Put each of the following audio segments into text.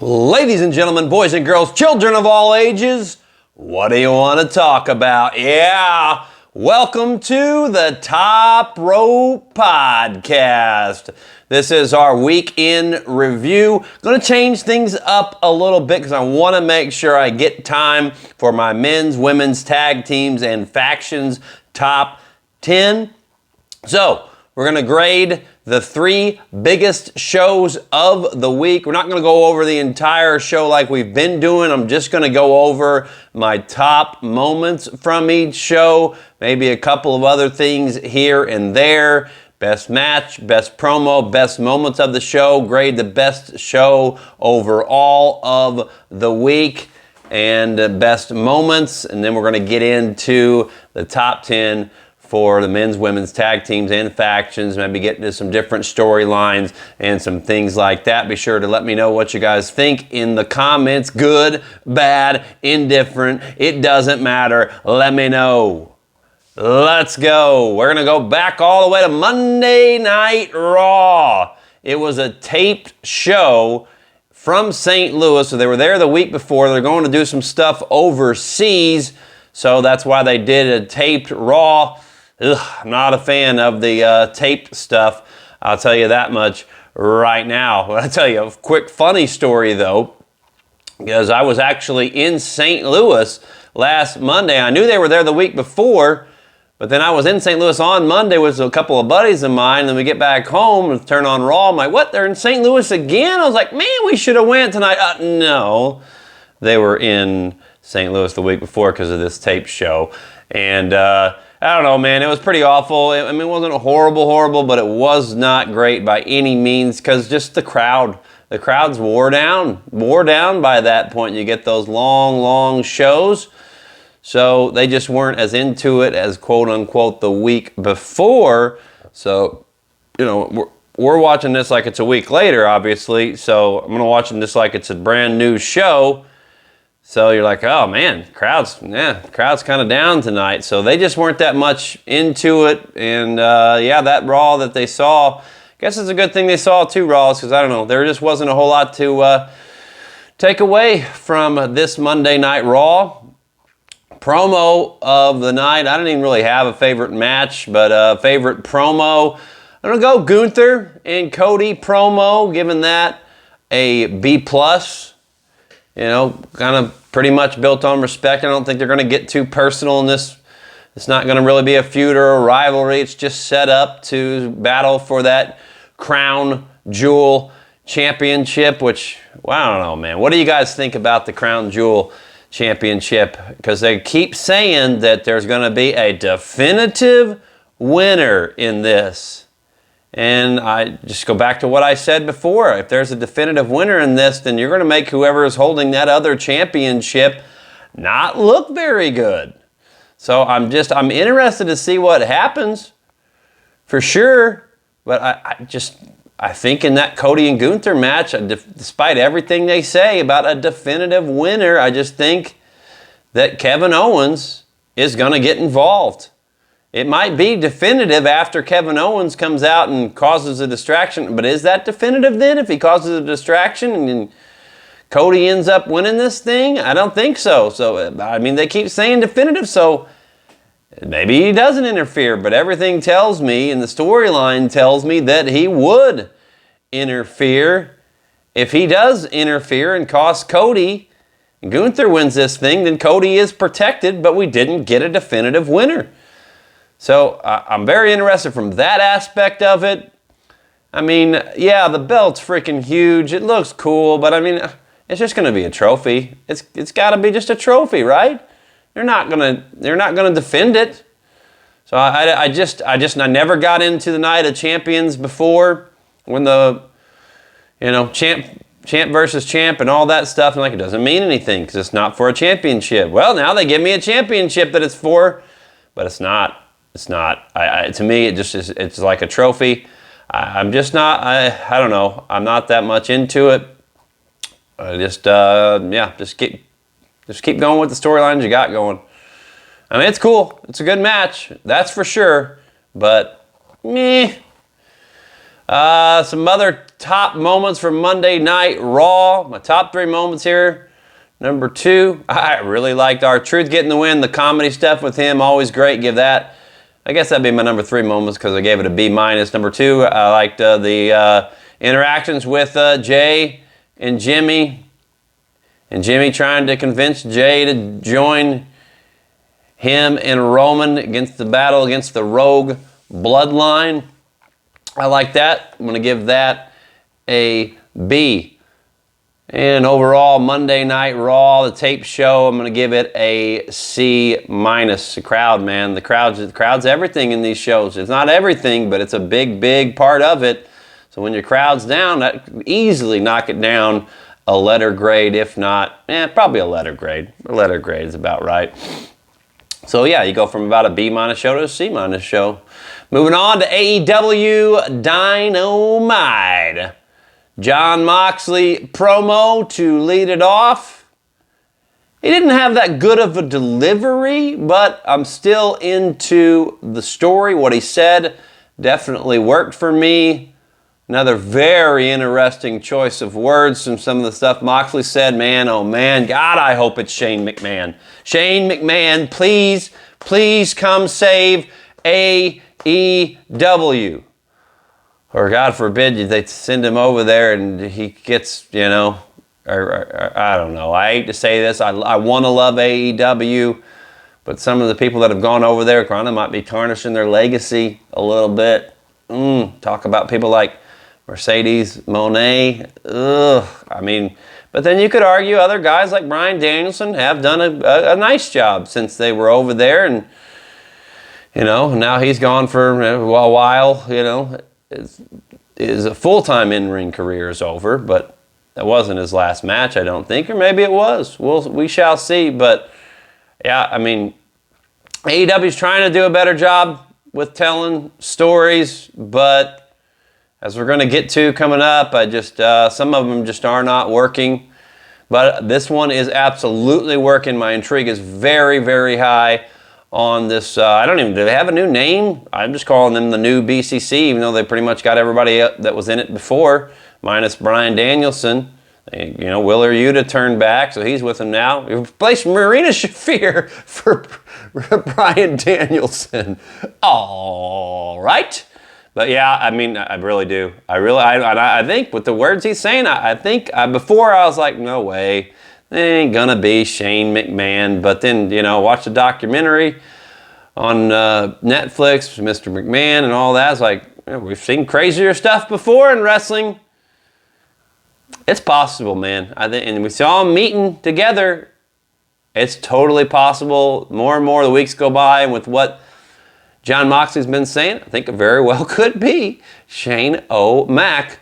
Ladies and gentlemen, boys and girls, children of all ages, what do you want to talk about? Yeah, welcome to the Top Rope Podcast. This is our week in review. Going to change things up a little bit because I want to make sure I get time for my men's, women's, tag teams, and factions top 10. So, we're going to grade the 3 biggest shows of the week. We're not going to go over the entire show like we've been doing. I'm just going to go over my top moments from each show, maybe a couple of other things here and there. Best match, best promo, best moments of the show, grade the best show overall of the week, and best moments. And then we're going to get into the top 10 for the men's, women's, tag teams, and factions, maybe get into some different storylines and some things like that. Be sure to let me know what you guys think in the comments. Good, bad, indifferent, it doesn't matter. Let me know. Let's go. We're going to go back all the way to Monday Night Raw. It was a taped show from St. Louis, so they were there the week before. They're going to do some stuff overseas, so that's why they did a taped Raw. I'm not a fan of the taped stuff, I'll tell you that much right now. I'll tell you a quick funny story though, because I was actually in St. Louis last Monday. I knew they were there the week before, but then I was in St. Louis on Monday with a couple of buddies of mine, and then we get back home and turn on Raw. I'm like, what, they're in St. Louis again? I was like, man, we should have went tonight. No, they were in St. Louis the week before because of this tape show. And I don't know, man. It was pretty awful. I mean, it wasn't horrible, but it was not great by any means because just the crowd's wore down by that point. You get those long shows. So they just weren't as into it as quote unquote the week before. So, you know, we're watching this like it's a week later, obviously. So I'm going to watch this like it's a brand new show. So you're like, oh man, crowd's kind of down tonight. So they just weren't that much into it. And that Raw that they saw, I guess it's a good thing they saw 2 Raws because I don't know, there just wasn't a whole lot to take away from this Monday Night Raw. Promo of the night, I didn't even really have a favorite match, but a favorite promo. I'm going to go Gunther and Cody promo, giving that a B+. You know, kind of pretty much built on respect. I don't think they're going to get too personal in this. It's not going to really be a feud or a rivalry. It's just set up to battle for that Crown Jewel Championship, which, well, I don't know, man. What do you guys think about the Crown Jewel Championship? Because they keep saying that there's going to be a definitive winner in this. And I just go back to what I said before. If there's a definitive winner in this, then you're going to make whoever is holding that other championship not look very good. So I'm interested to see what happens for sure. But I think in that Cody and Gunther match, despite everything they say about a definitive winner, I just think that Kevin Owens is going to get involved. It might be definitive after Kevin Owens comes out and causes a distraction, but is that definitive then if he causes a distraction and Cody ends up winning this thing? I don't think so. So, I mean, they keep saying definitive, so maybe he doesn't interfere, but everything tells me, and the storyline tells me that he would interfere. If he does interfere and cost Cody, and Gunther wins this thing, then Cody is protected, but we didn't get a definitive winner. So I'm very interested from that aspect of it. I mean, yeah, the belt's freaking huge. It looks cool, but I mean, it's just going to be a trophy. It's got to be just a trophy, right? They're not gonna defend it. So I never got into the Night of Champions before when the champ versus champ and all that stuff. And like, it doesn't mean anything because it's not for a championship. Well, now they give me a championship that it's for, but it's not. It's not. To me, it just is. It's like a trophy. I'm just not. I don't know. I'm not that much into it. Just keep going with the storylines you got going. I mean, it's cool. It's a good match. That's for sure. But meh. Some other top moments from Monday Night Raw. My top 3 moments here. Number 2, I really liked R-Truth getting the win. The comedy stuff with him, always great. Give that. I guess that'd be my number 3 moments because I gave it a B-. Number 2, I liked the interactions with Jay and Jimmy. And Jimmy trying to convince Jay to join him and Roman against the battle against the Rogue Bloodline. I like that. I'm going to give that a B. And overall, Monday Night Raw, the tape show, I'm going to give it a C-. The crowd, man. The crowd's everything in these shows. It's not everything, but it's a big, big part of it. So when your crowd's down, that can easily knock it down a letter grade, if not, probably a letter grade. A letter grade is about right. So yeah, you go from about a B- show to a C- show. Moving on to AEW Dynamite. Jon Moxley promo to lead it off. He didn't have that good of a delivery, but I'm still into the story. What he said definitely worked for me. Another very interesting choice of words from some of the stuff Moxley said. Man, oh man, God, I hope it's Shane McMahon. Shane McMahon, please, please come save AEW. Or God forbid they send him over there and he gets, or I don't know. I hate to say this. I want to love AEW, but some of the people that have gone over there kind of might be tarnishing their legacy a little bit. Talk about people like Mercedes Moné. But then you could argue other guys like Bryan Danielson have done a nice job since they were over there. And, now he's gone for a while, his full-time in-ring career is over, but that wasn't his last match, I don't think, or maybe it was. We shall see, but yeah, AEW's trying to do a better job with telling stories, but as we're going to get to coming up, some of them just are not working, but this one is absolutely working. My intrigue is very, very high on this. Do they have a new name? I'm just calling them the new BCC, even though they pretty much got everybody that was in it before, minus Bryan Danielson. Willer Yuta turned back, so he's with them now. We replaced Marina Shafir for Bryan Danielson. All right. But yeah, I really do. I think with the words he's saying, I think before I was like, no way. It ain't gonna be Shane McMahon. But then, watch the documentary on Netflix, Mr. McMahon and all that. It's like, we've seen crazier stuff before in wrestling. It's possible, man. I think, and we saw them meeting together. It's totally possible. More and more the weeks go by, and with what Jon Moxley's been saying, I think it very well could be Shane O'Mac.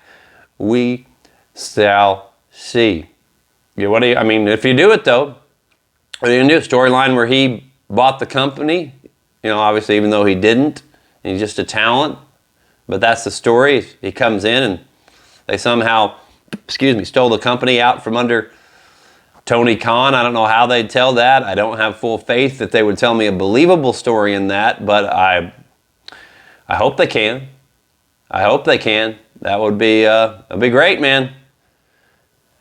We shall see. Yeah, if you do it though, what are you gonna do? Storyline where he bought the company, obviously even though he didn't, and he's just a talent. But that's the story. He comes in and they somehow, stole the company out from under Tony Khan. I don't know how they'd tell that. I don't have full faith that they would tell me a believable story in that, but I hope they can. I hope they can. That would be that'd be great, man.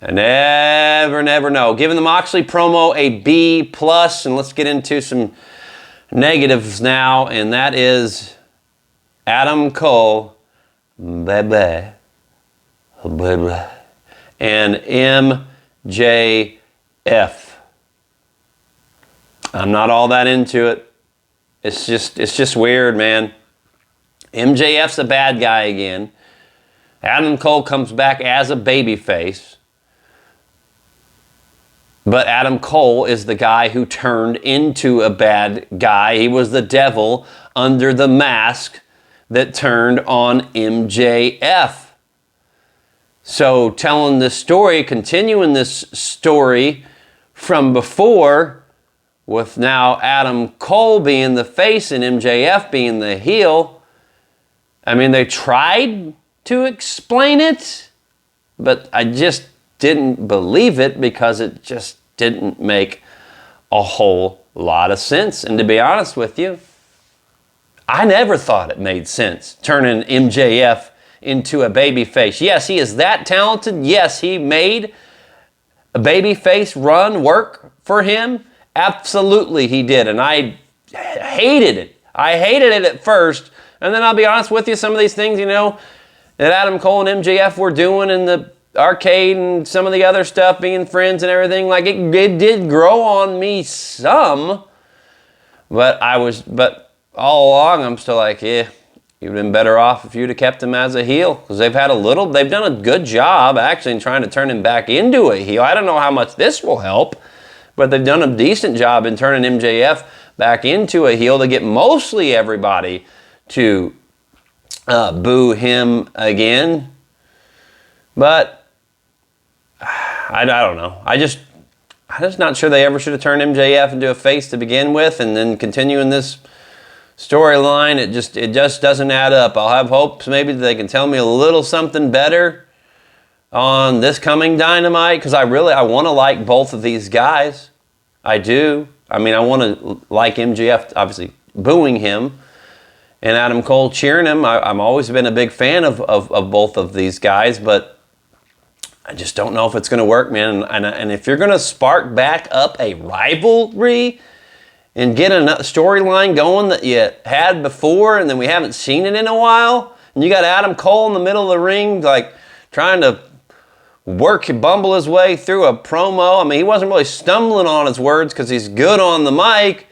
I never know. Giving the Moxley promo a B+, and let's get into some negatives now, and that is Adam Cole, baby, and MJF. I'm not all that into it. It's just weird, man. MJF's a bad guy again. Adam Cole comes back as a babyface. But Adam Cole is the guy who turned into a bad guy. He was the devil under the mask that turned on MJF. So telling this story, continuing this story from before, with now Adam Cole being the face and MJF being the heel, they tried to explain it, but I just didn't believe it because it just didn't make a whole lot of sense. And to be honest with you, I never thought it made sense turning MJF into a babyface. Yes, he is that talented. Yes, he made a babyface run work for him. Absolutely he did, and I hated it. I hated it at first, and then I'll be honest with you, some of these things, that Adam Cole and MJF were doing in the arcade and some of the other stuff, being friends and everything, like it did grow on me some, but all along I'm still like, yeah, you'd been better off if you'd have kept him as a heel, because they've done a good job actually in trying to turn him back into a heel. I don't know how much this will help, but they've done a decent job in turning MJF back into a heel to get mostly everybody to boo him again. But I don't know. I'm just not sure they ever should have turned MJF into a face to begin with, and then continuing this storyline, it just doesn't add up. I'll have hopes maybe they can tell me a little something better on this coming Dynamite, because I want to like both of these guys. I do. I mean, I want to like MJF, obviously, booing him, and Adam Cole cheering him. I've always been a big fan of both of these guys, but I just don't know if it's going to work, man. And if you're going to spark back up a rivalry and get a storyline going that you had before, and then we haven't seen it in a while, and you got Adam Cole in the middle of the ring, like trying to bumble his way through a promo. I mean, he wasn't really stumbling on his words because he's good on the mic,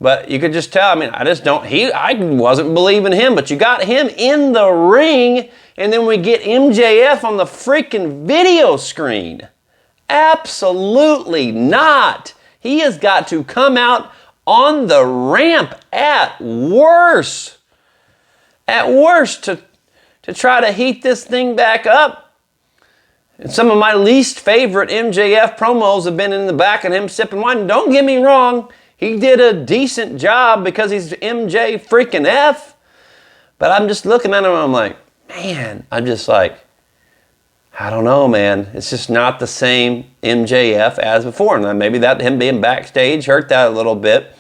but you could just tell. I mean, I wasn't believing him, but you got him in the ring, and then we get MJF on the freaking video screen. Absolutely not. He has got to come out on the ramp at worst to try to heat this thing back up. And some of my least favorite MJF promos have been in the back of him sipping wine. Don't get me wrong, he did a decent job because he's MJ freaking F. But I'm just looking at him and I'm like, man, I'm just like, I don't know, man. It's just not the same MJF as before. And maybe that him being backstage hurt that a little bit.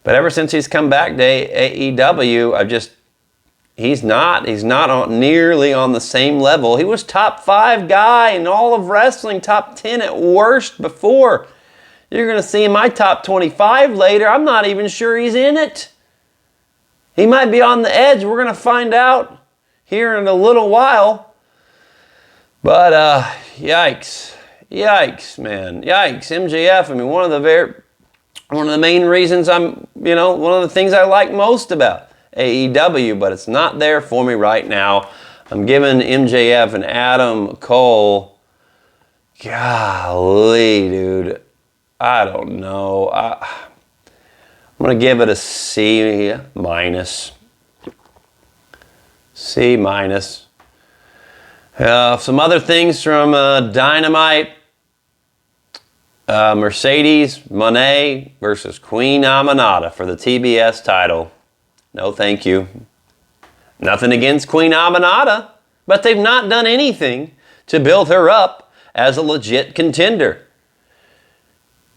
But ever since he's come back to AEW, he's not nearly on the same level. He was top 5 guy in all of wrestling, top 10 at worst before. You're going to see my top 25 later. I'm not even sure he's in it. He might be on the edge. We're going to find out here in a little while. But yikes, man, yikes. MJF. I mean, one of the main reasons one of the things I like most about AEW, but it's not there for me right now. I'm giving MJF and Adam Cole, golly, dude, I don't know. I'm going to give it a C minus. C minus. Some other things from Dynamite. Mercedes Moné versus Queen Aminata for the TBS title. No, thank you. Nothing against Queen Aminata, but they've not done anything to build her up as a legit contender.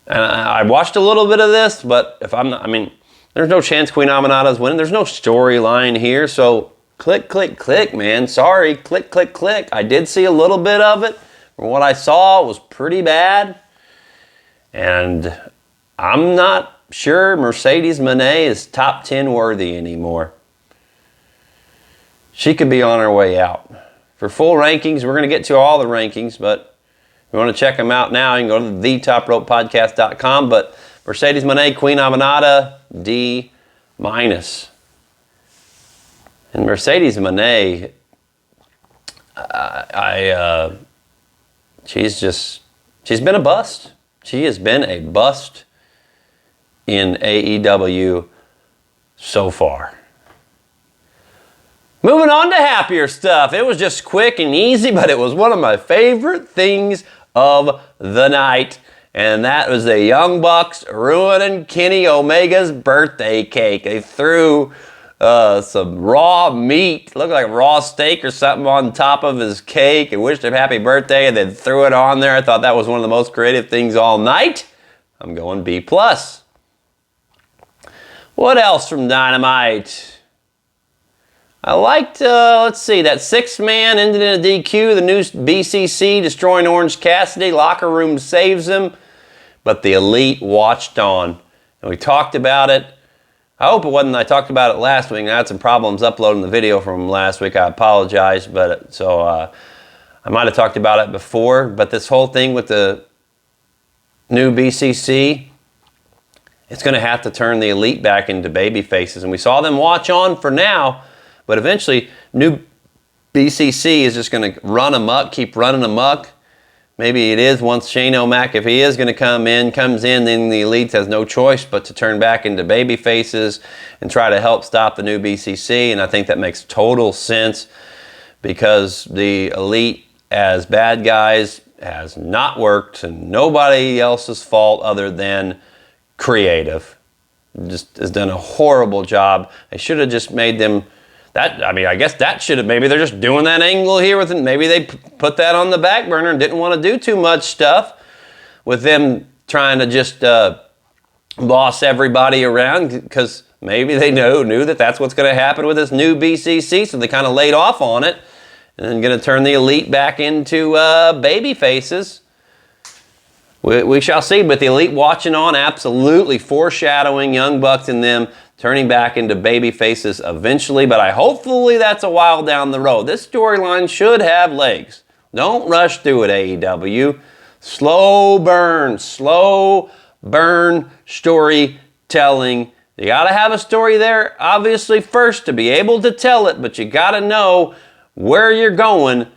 And I watched a little bit of this, but there's no chance Queen Aminata's winning. There's no storyline here, so click, click, click, man. Sorry, click, click, click. I did see a little bit of it. From what I saw, it was pretty bad. And I'm not sure Mercedes Moné is top 10 worthy anymore. She could be on her way out. For full rankings, we're going to get to all the rankings, but if you want to check them out now, you can go to thetopropepodcast.com. But Mercedes Moné, Queen Aminata, D minus. And Mercedes Moné, she's been a bust. She has been a bust in AEW so far. Moving on to happier stuff. It was just quick and easy, but it was one of my favorite things of the night. And that was the Young Bucks ruining Kenny Omega's birthday cake. They threw some raw meat, looked like raw steak or something, on top of his cake and wished him happy birthday and then threw it on there. I thought that was one of the most creative things all night. I'm going B+. What else from Dynamite? I liked, let's see, that 6-man ended in a DQ. The new BCC destroying Orange Cassidy. Locker room saves him. But the Elite watched on. And we talked about it. I hope it wasn't. I talked about it last week. I had some problems uploading the video from last week. I apologize. But so I might have talked about it before. But this whole thing with the new BCC, it's going to have to turn the Elite back into baby faces. And we saw them watch on for now. But eventually, new BCC is just going to run amok, keep running amok. Maybe it is once Shane O'Mac, if he is going to comes in, then the Elite has no choice but to turn back into baby faces and try to help stop the new BCC. And I think that makes total sense because the Elite as bad guys has not worked and nobody else's fault other than creative. Just has done a horrible job. They should have just made them... I guess that should have, maybe they're just doing that angle here with it. Maybe they put that on the back burner and didn't want to do too much stuff with them trying to just boss everybody around because maybe they knew that that's what's going to happen with this new BCC, so they kind of laid off on it and then going to turn the Elite back into baby faces. We shall see, but the Elite watching on, absolutely foreshadowing Young Bucks and them turning back into baby faces eventually, but hopefully that's a while down the road. This storyline should have legs. Don't rush through it, AEW. Slow burn storytelling. You got to have a story there, obviously, first to be able to tell it, but you got to know where you're going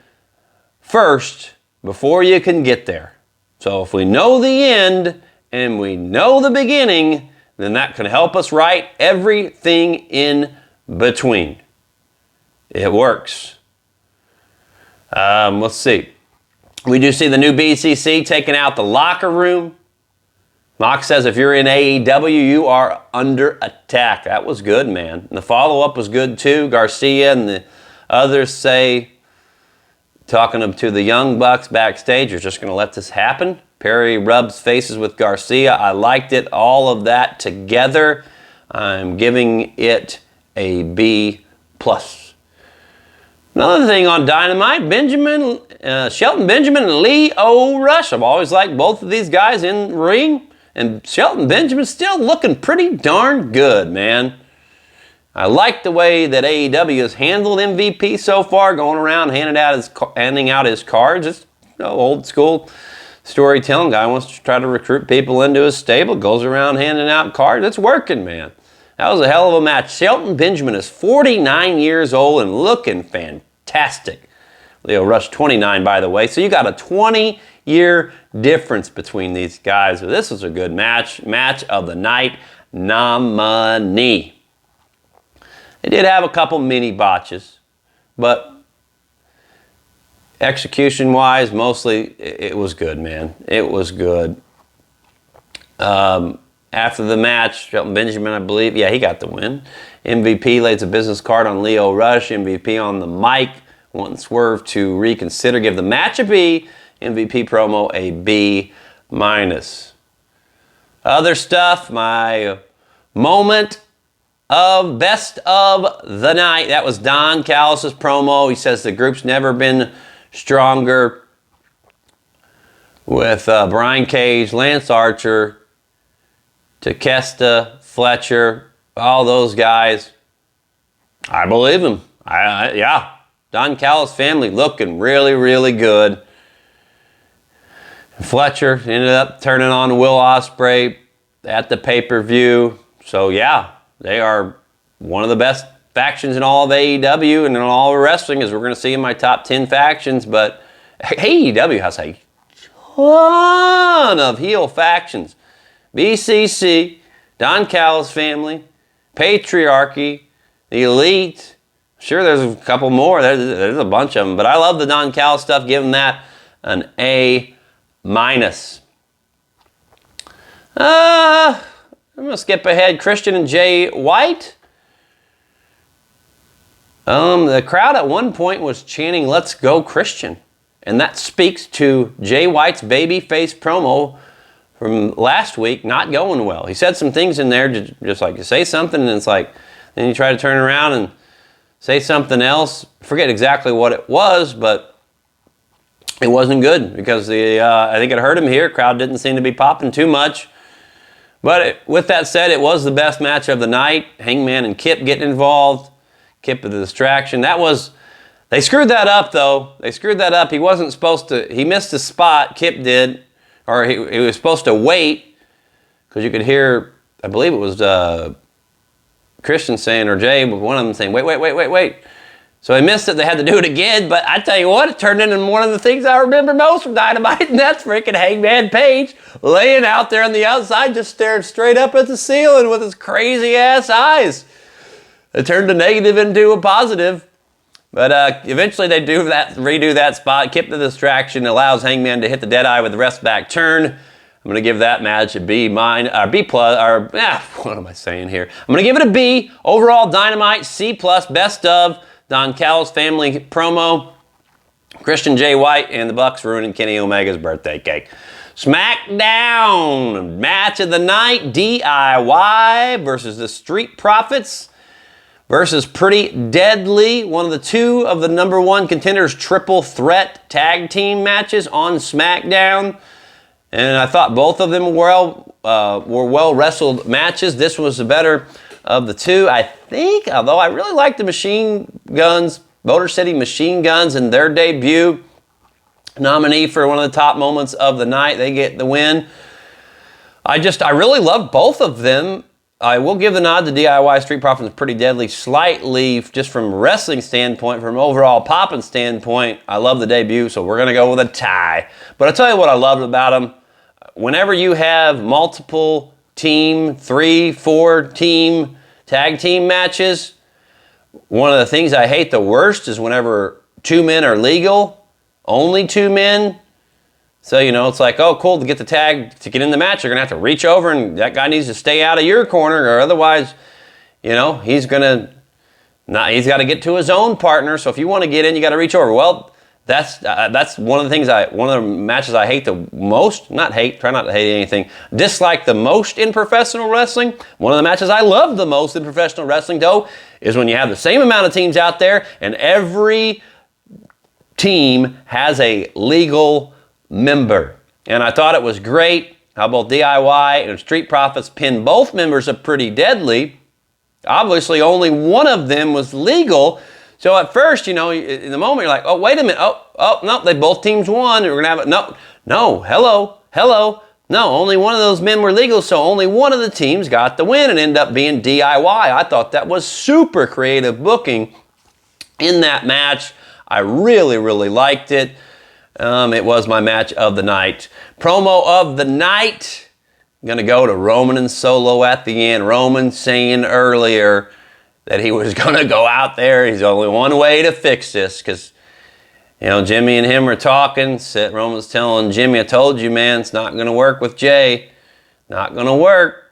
first before you can get there. So if we know the end and we know the beginning, then that can help us write everything in between. It works. Let's see. We do see the new BCC taking out the locker room. Mox says if you're in AEW, you are under attack. That was good, man. And the follow-up was good too. Garcia and the others say, talking to the Young Bucks backstage, you're just going to let this happen? Perry rubs faces with Garcia. I liked it. All of that together. I'm giving it a B+. Another thing on Dynamite, Shelton Benjamin and Lio Rush. I've always liked both of these guys in the ring. And Shelton Benjamin's still looking pretty darn good, man. I like the way that AEW has handled MVP so far, going around handing out his cards. It's old school storytelling. Guy wants to try to recruit people into his stable, goes around handing out cards. It's working, man. That was a hell of a match. Shelton Benjamin is 49 years old and looking fantastic. Lio Rush, 29, by the way. So you got a 20-year difference between these guys. This was a good match. Match of the night nominee. It did have a couple mini botches, but execution-wise, mostly it was good, man. It was good. After the match, Shelton Benjamin, I believe, he got the win. MVP lays a business card on Lio Rush. MVP on the mic, wanting Swerve to reconsider. Give the match a B. MVP promo a B-. Other stuff, my moment of best of the night. That was Don Callis' promo. He says the group's never been stronger with Brian Cage, Lance Archer, Takesta, Fletcher, all those guys. I believe him. Yeah. Don Callis' family looking really, really good. Fletcher ended up turning on Will Ospreay at the pay-per-view. So, yeah, they are one of the best factions in all of AEW and in all of wrestling, as we're going to see in my top 10 factions. But AEW has a ton of heel factions. BCC, Don Callis family, Patriarchy, the Elite. Sure, there's a couple more. There's a bunch of them. But I love the Don Callis stuff. Give them that an A-. I'm going to skip ahead. Christian and Jay White. The crowd at one point was chanting, "Let's go Christian." And that speaks to Jay White's babyface promo from last week not going well. He said some things in there, just like you say something and it's like, then you try to turn around and say something else. Forget exactly what it was, but it wasn't good because I think it hurt him here. Crowd didn't seem to be popping too much. But with that said, it was the best match of the night. Hangman and Kip getting involved. Kip with the distraction. They screwed that up, though. They screwed that up. He wasn't supposed to, he missed a spot, Kip did, or he was supposed to wait, because you could hear, I believe it was Christian saying, or Jay, one of them saying, wait. So they missed it. They had to do it again. But I tell you what, it turned into one of the things I remember most from Dynamite, and that's freaking Hangman Page laying out there on the outside, just staring straight up at the ceiling with his crazy ass eyes. It turned a negative into a positive. But eventually they redo that spot. Kip the distraction, allows Hangman to hit the Deadeye with the rest back turn. I'm going to give that match a B plus, what am I saying here? I'm going to give it a B. Overall, Dynamite, C plus, best of. Don Callis family promo. Christian J. White and the Bucks ruining Kenny Omega's birthday cake. SmackDown, match of the night, DIY versus the Street Profits versus Pretty Deadly, one of the two of the number one contenders triple threat tag team matches on SmackDown. And I thought both of them were well wrestled matches. This was the better of the two, I think, although I really like the Machine Guns, Motor City Machine Guns, in their debut. Nominee for one of the top moments of the night. They get the win. I really love both of them. I will give the nod to DIY Street Profits Pretty Deadly slightly, just from a wrestling standpoint, from overall popping standpoint. I love the debut, so we're going to go with a tie. But I'll tell you what I loved about them. Whenever you have multiple team, 3-4 team, tag team matches, one of the things I hate the worst is whenever two men are legal, only two men. So, it's like, oh, cool, to get the tag, to get in the match, you're going to have to reach over, and that guy needs to stay out of your corner, or otherwise, he's got to get to his own partner. So if you want to get in, you got to reach over. Well, that's one of the matches I hate the most. Try not to hate anything. Dislike the most in professional wrestling. One of the matches I love the most in professional wrestling, though, is when you have the same amount of teams out there, and every team has a legal member. And I thought it was great how both DIY and Street Profits pinned both members of Pretty Deadly. Obviously, only one of them was legal. So at first, in the moment, you're like, oh, wait a minute. Oh, no, they both teams won. We're going to have it. No, hello. No, only one of those men were legal, so only one of the teams got the win and ended up being DIY. I thought that was super creative booking in that match. I really, really liked it. It was my match of the night. Promo of the night. I'm going to go to Roman and Solo at the end. Roman saying earlier that he was going to go out there. He's only one way to fix this, because, Jimmy and him were talking. Roman's telling Jimmy, I told you, man, it's not going to work with Jay. Not going to work.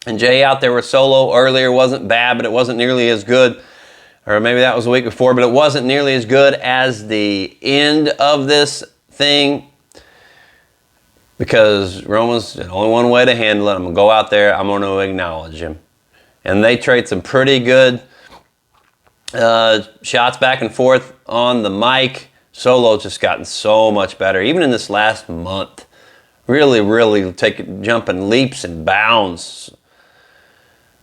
And Jay out there with Solo earlier wasn't bad, but it wasn't nearly as good. Or maybe that was the week before, but it wasn't nearly as good as the end of this thing, because Roman's only one way to handle it. I'm going to go out there. I'm going to acknowledge him. And they trade some pretty good shots back and forth on the mic. Solo's just gotten so much better, even in this last month. Really, really jumping leaps and bounds.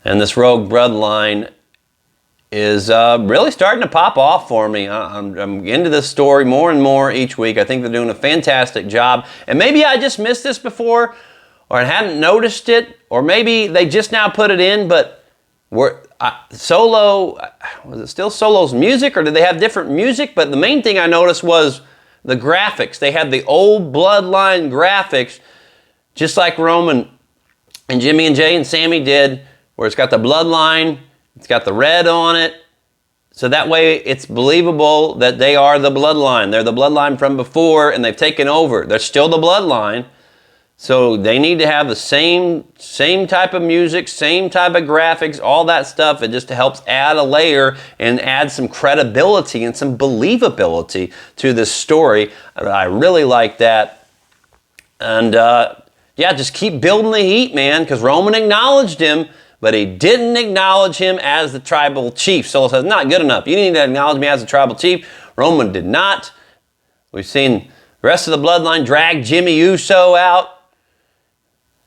And this Rogue Bloodline is really starting to pop off for me. I'm into this story more and more each week. I think they're doing a fantastic job. And maybe I just missed this before, or I hadn't noticed it, or maybe they just now put it in, but Solo, was it still Solo's music, or did they have different music? But the main thing I noticed was the graphics. They had the old Bloodline graphics, just like Roman and Jimmy and Jay and Sammy did, where it's got the Bloodline, it's got the red on it, so that way it's believable that they are the Bloodline. They're the Bloodline from before, and they've taken over. They're still the Bloodline, so they need to have the same type of music, same type of graphics, all that stuff. It just helps add a layer and add some credibility and some believability to this story. I really like that. And just keep building the heat, man, because Roman acknowledged him but he didn't acknowledge him as the tribal chief. Solo says, not good enough. You need to acknowledge me as the tribal chief. Roman did not. We've seen the rest of the bloodline drag Jimmy Uso out.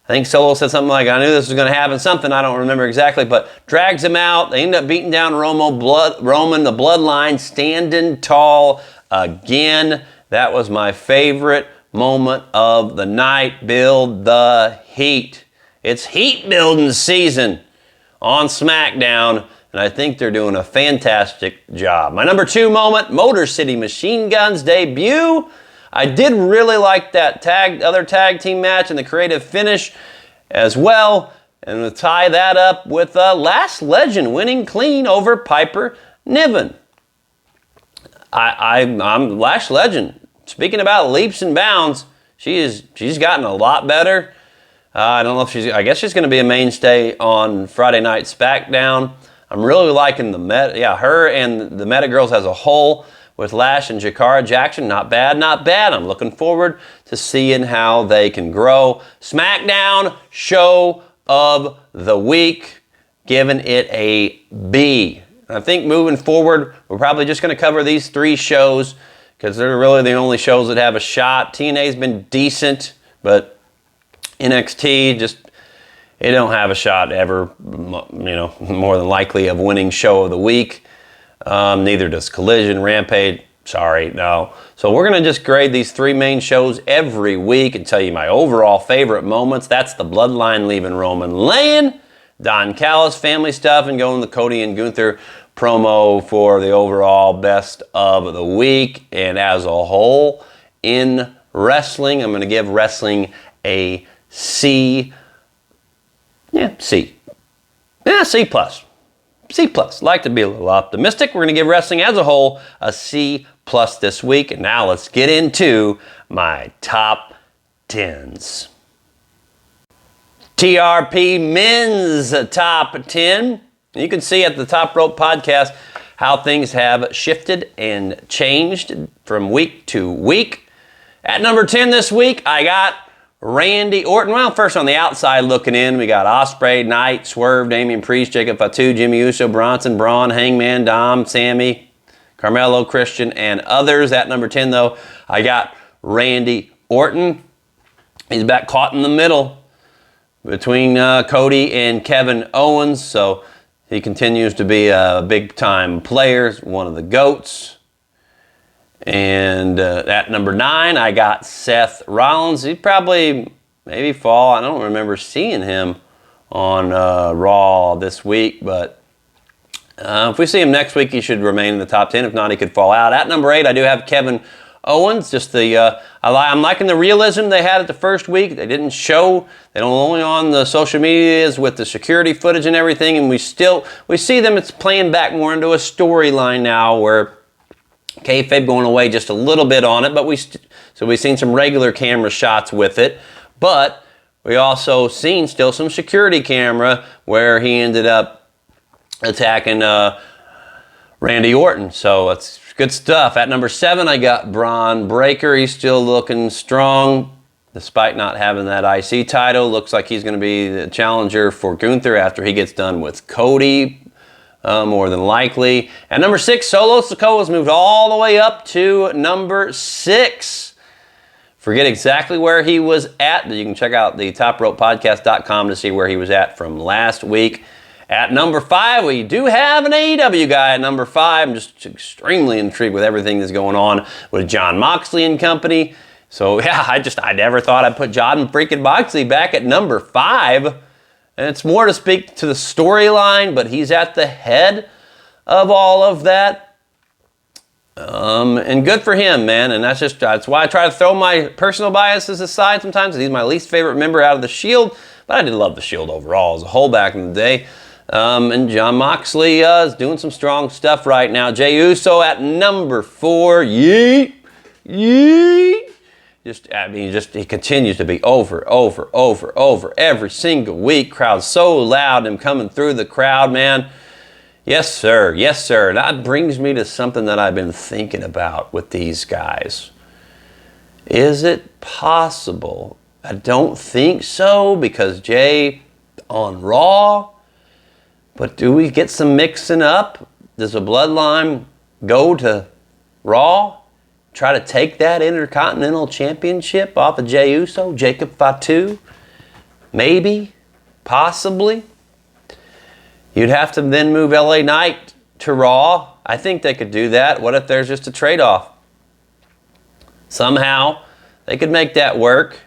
I think Solo said something like, I knew this was going to happen. Something, I don't remember exactly, but drags him out. They end up beating down Roman, the bloodline, standing tall again. That was my favorite moment of the night. Build the heat. It's heat building season on SmackDown, and I think they're doing a fantastic job. My number 2 moment, Motor City Machine Guns debut. I did really like that other tag team match and the creative finish as well. And we'll tie that up with Last Legend winning clean over Piper Niven. I'm Last Legend. Speaking about leaps and bounds, she's gotten a lot better. I don't know if I guess she's going to be a mainstay on Friday Night SmackDown. I'm really liking her and the Meta Girls as a whole with Lash and Jakara Jackson. Not bad, not bad. I'm looking forward to seeing how they can grow. SmackDown show of the week, giving it a B. I think moving forward, we're probably just going to cover these 3 shows because they're really the only shows that have a shot. TNA's been decent, but NXT they don't have a shot ever, more than likely of winning show of the week. Neither does Collision, Rampage. Sorry, no. So we're going to just grade these 3 main shows every week and tell you my overall favorite moments. That's the Bloodline leaving Roman laying, Don Callis family stuff, and going the Cody and Gunther promo for the overall best of the week. And as a whole, in wrestling, I'm going to give wrestling a C. Yeah, C. Yeah, C plus. C plus. Like to be a little optimistic. We're going to give wrestling as a whole a C plus this week. And now let's get into my top 10s. TRP men's top 10. You can see at the Top Rope Podcast how things have shifted and changed from week to week. At number 10 this week, I got Randy Orton. Well, first on the outside looking in, we got Ospreay, Knight, Swerve, Damian Priest, Jacob Fatu, Jimmy Uso, Bronson, Braun, Hangman, Dom, Sammy, Carmelo, Christian, and others. At number 10, though, I got Randy Orton. He's back caught in the middle between Cody and Kevin Owens, so he continues to be a big-time player, one of the GOATs. And at number 9, I got Seth Rollins. He'd probably maybe fall. I don't remember seeing him on Raw this week, but if we see him next week, he should remain in the top 10. If not, he could fall out. At number 8, I do have Kevin Owens. Just I'm liking the realism they had at the first week. They didn't show. They don't only on the social medias with the security footage and everything, and we see them. It's playing back more into a storyline now where kayfabe going away just a little bit on it, but we've seen some regular camera shots with it, but we also seen still some security camera where he ended up attacking Randy Orton. So that's good stuff. At number 7, I got Braun Breaker. He's still looking strong despite not having that IC title. Looks like he's going to be the challenger for Gunther after he gets done with Cody. More than likely. At number 6, Solo Sikoa's moved all the way up to number 6. Forget exactly where he was at. You can check out the topropepodcast.com to see where he was at from last week. At number 5, we do have an AEW guy at number 5. I'm just extremely intrigued with everything that's going on with Jon Moxley and company. So yeah, I never thought I'd put Jon freaking Moxley back at number 5. And it's more to speak to the storyline, but he's at the head of all of that. And good for him, man. And that's why I try to throw my personal biases aside sometimes. He's my least favorite member out of the Shield, but I did love the Shield overall as a whole back in the day. And Jon Moxley is doing some strong stuff right now. Jey Uso at number 4. Yeet. Yeet. He continues to be over every single week. Crowd's so loud, him coming through the crowd, man. Yes, sir. Yes, sir. That brings me to something that I've been thinking about with these guys. Is it possible? I don't think so, because Jay on Raw, But do we get some mixing up? Does the Bloodline go to Raw? Try to take that Intercontinental Championship off of Jey Uso, Jacob Fatu? Maybe, possibly. You'd have to then move LA Knight to Raw. I think they could do that. What if there's just a trade-off? Somehow, they could make that work.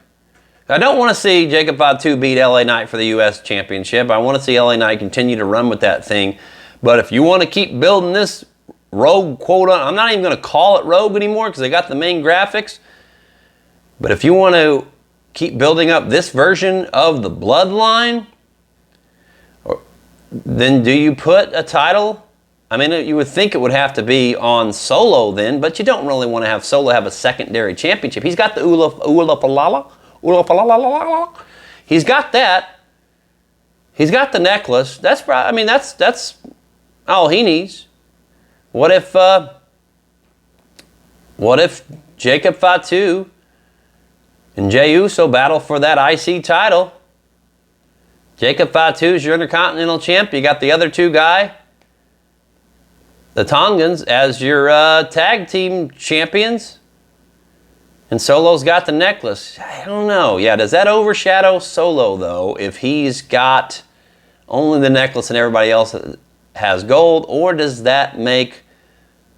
I don't want to see Jacob Fatu beat LA Knight for the U.S. Championship. I want to see LA Knight continue to run with that thing. But if you want to keep building this Rogue quote, I'm not even going to call it Rogue anymore because they got the main graphics. But if you want to keep building up this version of the Bloodline, then do you put a title? I mean, you would think it would have to be on Solo then, but you don't really want to have Solo have a secondary championship. He's got the Ula Palala. He's got that. He's got the necklace. That's all he needs. What if Jacob Fatu and Jey Uso battle for that IC title? Jacob Fatu's your Intercontinental Champ. You got the other two guy, the Tongans, as your tag team champions. And Solo's got the necklace. I don't know. Yeah, does that overshadow Solo, though, if he's got only the necklace and everybody else has gold? Or does that make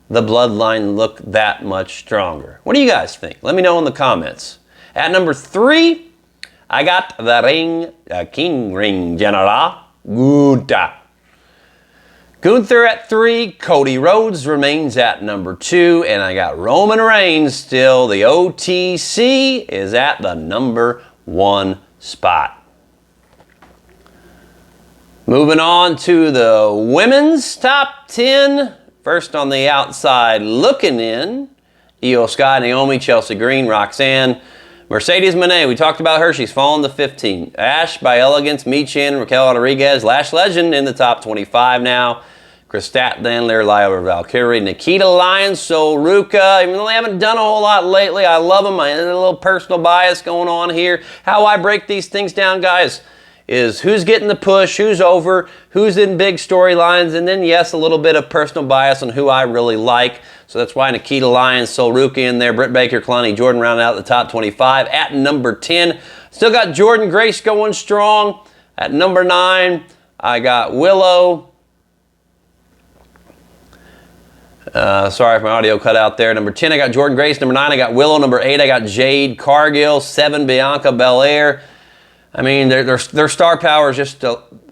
the Bloodline look that much stronger? What do you guys think? Let me know in the comments. At number 3, I got the King Ring General, Gunther. Gunther at 3, Cody Rhodes remains at number 2, and I got Roman Reigns still. The OTC is at the number 1 spot. Moving on to the women's top 10. First on the outside looking in, Io Sky, Naomi, Chelsea Green, Roxanne, Mercedes Moné. We talked about her. She's fallen to 15. Ash by Elegance, Michin, Raquel Rodriguez, Lash Legend in the top 25 now. Chris Statlander, Lyra Valkyrie, Nikita Lyons, Sol Ruka. Even though they haven't done a whole lot lately, I love them. I have a little personal bias going on here. How I break these things down, guys, is who's getting the push, who's over, who's in big storylines, and then, yes, a little bit of personal bias on who I really like. So that's why Nikita Lyons, Sol Ruka in there, Britt Baker, Kalani Jordan rounded out the top 25. At number 10, still got Jordan Grace going strong. At number 9, I got Willow. Sorry if my audio cut out there. Number 10, I got Jordan Grace. Number 9, I got Willow. Number 8, I got Jade Cargill. 7, Bianca Belair. I mean, their star power is just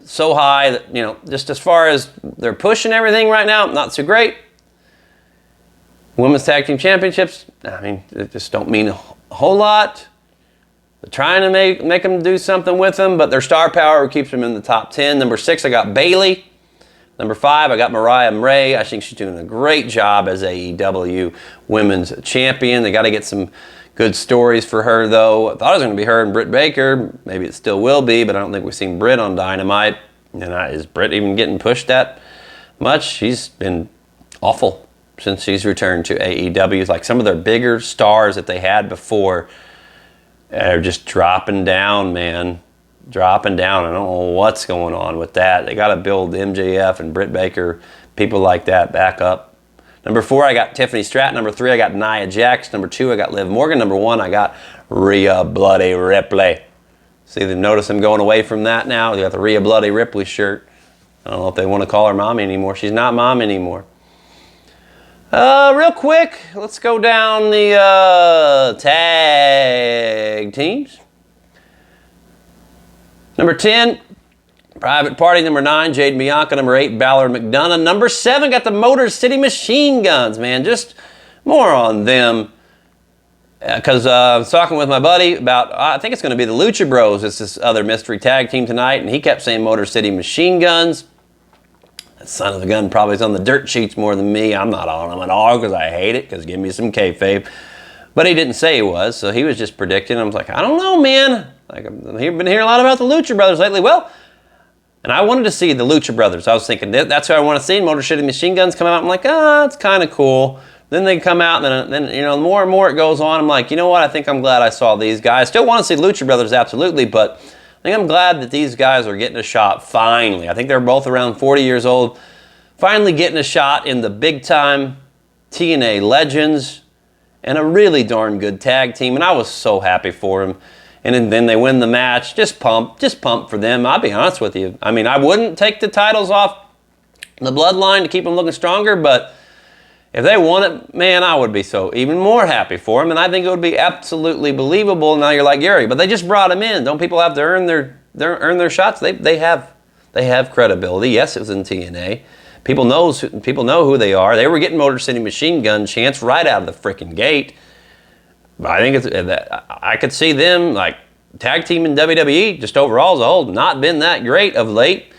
so high that, you know, just as far as they're pushing everything right now, not so great. Women's Tag Team Championships, I mean, they just don't mean a whole lot. They're trying to make them do something with them, but their star power keeps them in the top 10. Number 6, I got Bayley. Number 5, I got Mariah May. I think she's doing a great job as AEW Women's Champion. They got to get some good stories for her, though. I thought it was going to be her and Britt Baker. Maybe it still will be, but I don't think we've seen Britt on Dynamite. And is Britt even getting pushed that much? She's been awful since she's returned to AEW. Like some of their bigger stars that they had before are just dropping down, man. Dropping down. I don't know what's going on with that. They got to build MJF and Britt Baker, people like that, back up. Number 4, I got Tiffany Stratton. Number 3, I got Nia Jax. Number 2, I got Liv Morgan. Number 1, I got Rhea Bloody Ripley. See, they notice them going away from that now. They got the Rhea Bloody Ripley shirt. I don't know if they want to call her mommy anymore. She's not mom anymore. Real quick, let's go down the tag teams. Number 10, Private Party. Number 9, Jade Bianca. Number 8, Ballard McDonough. Number 7, got the Motor City Machine Guns, man. Just more on them. Because I was talking with my buddy about, I think it's going to be the Lucha Bros. It's this other mystery tag team tonight. And he kept saying Motor City Machine Guns. That son of a gun probably is on the dirt sheets more than me. I'm not on them at all because I hate it. Because give me some kayfabe. But he didn't say he was. So he was just predicting. I was like, I don't know, man. Like, I've been hearing a lot about the Lucha Brothers lately. Well, and I wanted to see the Lucha Brothers. I was thinking, that's who I want to see. Motor City Machine Guns come out. I'm like, it's kind of cool. Then they come out, and then you know, the more and more it goes on, I'm like, you know what? I think I'm glad I saw these guys. Still want to see Lucha Brothers, absolutely, but I think I'm glad that these guys are getting a shot finally. I think they're both around 40 years old. Finally getting a shot in the big time TNA Legends and a really darn good tag team. And I was so happy for them. And then they win the match. Just pumped for them. I'll be honest with you. I mean, I wouldn't take the titles off the Bloodline to keep them looking stronger, but if they won it, man, I would be so even more happy for them. And I think it would be absolutely believable. Now you're like, Gary, but they just brought them in. Don't people have to earn their shots? They have credibility. Yes, it was in TNA. People know who they are. They were getting Motor City Machine Gun chance right out of the freaking gate. But I think I could see them like tag team in WWE just overall as a whole not been that great of late.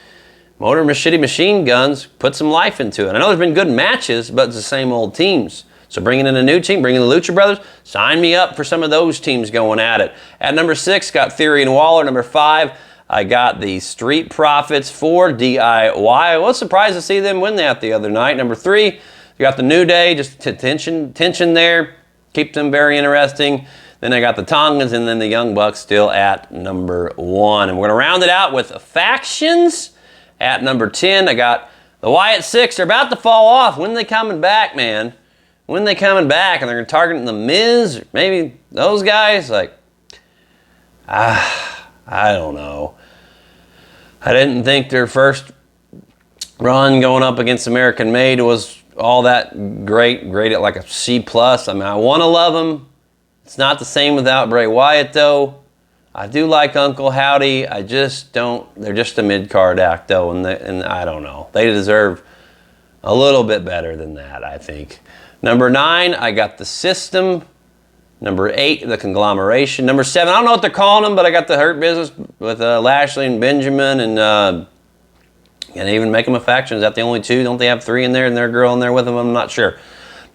Motor City Machine Guns put some life into it. I know there's been good matches, but it's the same old teams. So bringing in a new team, bringing the Lucha Brothers, sign me up for some of those teams going at it. At number 6, got Theory and Waller. Number 5, I got the Street Profits for DIY. I was surprised to see them win that the other night. Number 3, you got the New Day, just tension there. Keep them very interesting. Then I got the Tongans and then the Young Bucks still at number 1. And we're going to round it out with factions. At number 10, I got the Wyatt Six. They're about to fall off. When are they coming back, man? When are they coming back? And they're targeting the Miz, maybe those guys? Like, I don't know. I didn't think their first run going up against American Made was all that great. Great at like a C+. I mean, I want to love them. It's not the same without Bray Wyatt, though. I do like Uncle Howdy. I just don't. They're just a mid-card act, though, and I don't know. They deserve a little bit better than that, I think. Number 9, I got the System. Number 8, the Conglomeration. Number 7, I don't know what they're calling them, but I got the Hurt Business with Lashley and Benjamin, and even make them a faction. Is that the only 2? Don't they have 3 in there and their girl in there with them? I'm not sure.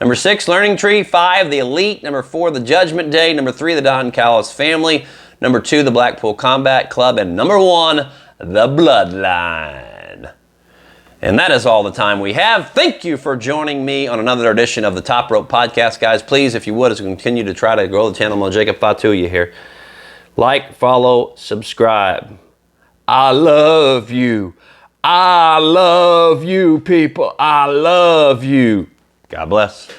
Number 6, Learning Tree. 5, the Elite. Number 4, the Judgment Day. Number 3, the Don Callis Family. Number 2, the Blackpool Combat Club. And number 1, the Bloodline. And that is all the time we have. Thank you for joining me on another edition of the Top Rope Podcast, guys. Please, if you would, as we continue to try to grow the channel, I'm Jacob Fatuya here. Like, follow, subscribe. I love you. I love you, people. I love you. God bless.